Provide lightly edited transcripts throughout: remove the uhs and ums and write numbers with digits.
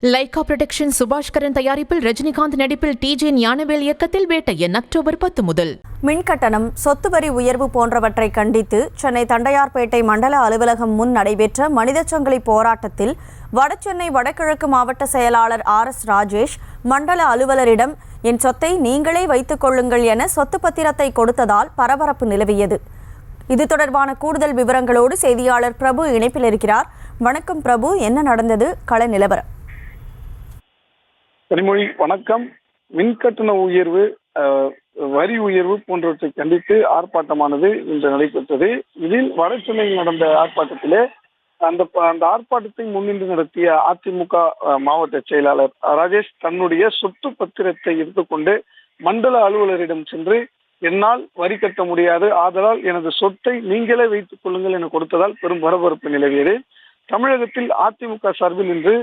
Lyca production Subaskaran தயாரிப்பில் ரஜினிகாந்த் நடிப்பில் DJ Gnanavel இயக்கத்தில் வேட்டையன் அக்டோபர் 10 முதல். மின்கட்டணம், சொத்து வரி உயர்வு போன்றவற்றை கண்டித்து சென்னை தண்டையார்பேட்டை மண்டல அலுவலகம் முன் நடைபெற்ற மனிதச்சங்கிலி போராட்டத்தில் வடசென்னை வடகிழக்கு மாவட்ட செயலாளர் RS ராஜேஷ் மண்டல அலுவலரிடம் என் சொத்தை நீங்களே வைத்துக் கொள்ளுங்கள் என சொத்து பத்திரத்தை கொடுத்ததால் பரபரப்பு நிலவியது. இது தொடர்பான கூடுதல் விவரங்களோடு செய்தியாளர் பிரபு இணைப்பில் இருக்கிறார். வணக்கம் பிரபு, என்ன நடந்தது? கள நிலவரம். கனிமொழி, வணக்கம். மின்கட்டண உயர்வு, வரி உயர்வு போன்றவற்றை கண்டித்து ஆர்ப்பாட்டமானது இன்று நடைபெற்றது. இதில் வடசென்னையில் நடந்த ஆர்ப்பாட்டத்திலே அந்த ஆர்ப்பாட்டத்தை முன்னின்று நடத்திய அதிமுக மாவட்ட செயலாளர் ராஜேஷ் தன்னுடைய சொத்து பத்திரத்தை எடுத்துக்கொண்டு மண்டல அலுவலரிடம் சென்று என்னால் வரி கட்ட முடியாது, ஆதலால் எனது சொத்தை நீங்களே வைத்துக் கொள்ளுங்கள் என கொடுத்ததால் பெரும் பரபரப்பு நிலவியது. தமிழகத்தில் அதிமுக சார்பில் இன்று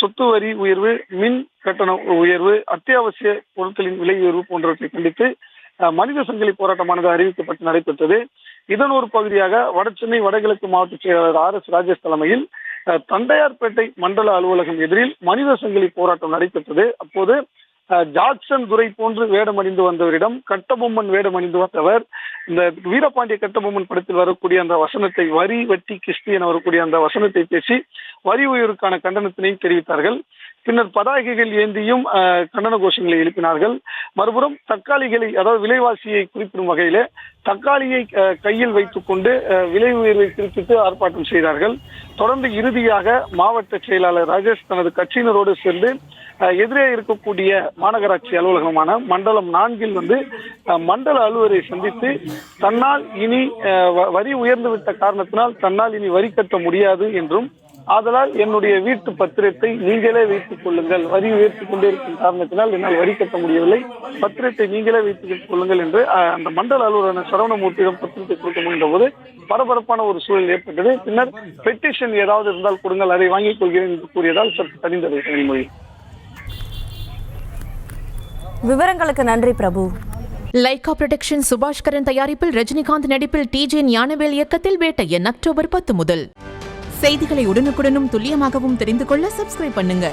சொத்து வரி உயர்வு, மின் கட்டண உயர்வு, அத்தியாவசிய பொருட்களின் விலை உயர்வு போன்றவற்றை கண்டித்து மனித சங்கிலி போராட்டமானது அறிவிக்கப்பட்டு நடைபெற்றது. இதன் ஒரு பகுதியாக வடசென்னை வடகிழக்கு மாவட்ட செயலாளர் RS ராஜேஷ் தலைமையில் தண்டையார்பேட்டை மண்டல அலுவலகம் எதிரில் மனித சங்கிலி போராட்டம் நடைபெற்றது. அப்போது ஜாக்சன் துரை போன்று வேடமணிந்து வந்தவரிடம் கட்டபொம்மன் வேடமணிந்து வந்தவர் இந்த வீரபாண்டிய கட்டபொம்மன் படத்தில் வரக்கூடிய அந்த வசனத்தை, வரி வட்டி கிஸ்தி என வரக்கூடிய அந்த வசனத்தை பேசி வரி உயர்வுக்கான கண்டனத்தினையும் தெரிவித்தார்கள். பின்னர் பதாகைகள் ஏந்தியும் கண்டன கோஷங்களை எழுப்பினார்கள். மறுபுறம் தக்காளிகளை, அதாவது விலைவாசியை குறிப்பிடும் வகையிலே தக்காளியை கையில் வைத்துக் கொண்டு விலை உயர்வை குறிப்பிட்டு ஆர்ப்பாட்டம் செய்தார்கள். தொடர்ந்து இறுதியாக மாவட்ட செயலாளர் ராஜேஷ் தனது கட்சியினரோடு சேர்ந்து எதிரே இருக்கக்கூடிய மாநகராட்சி அலுவலகமான மண்டலம் 4 மண்டல அலுவலரை சந்தித்து தன்னால் இனி வரி உயர்ந்துவிட்ட காரணத்தினால் தன்னால் இனி வரி கட்ட முடியாது என்றும், ஆதலால் என்னுடைய வீட்டு பத்திரத்தை நீங்களே வைத்துக் கொள்ளுங்கள், வரி உயர்த்திக் கொண்டே இருக்கும் காரணத்தினால் என்னால் வரி கட்ட முடியவில்லை, பத்திரத்தை நீங்களே வைத்துக் கொள்ளுங்கள் என்று அந்த மண்டல அலுவலரான சரவணமூர்த்தியிடம் பத்திரத்தை கொடுக்க முயன்ற போது பரபரப்பான ஒரு சூழல் ஏற்பட்டது. பின்னர் பெட்டிஷன் ஏதாவது இருந்தால் கொடுங்கள், அதை வாங்கிக் கொள்கிறேன் என்று கூறியதால் சற்று தனிந்தது. கனிமொழி, விவரங்களுக்கு நன்றி பிரபு. லைகா புரொடக்ஷன் சுபாஷ்கரன் தயாரிப்பில் ரஜினிகாந்த் நடிப்பில் டிஜே ஞானவேல் இயக்கத்தில் வேட்டையன் அக்டோபர் 10 முதல். செய்திகளை உடனுக்குடனும் துல்லியமாகவும் தெரிந்து கொள்ள சப்ஸ்கிரைப் பண்ணுங்க.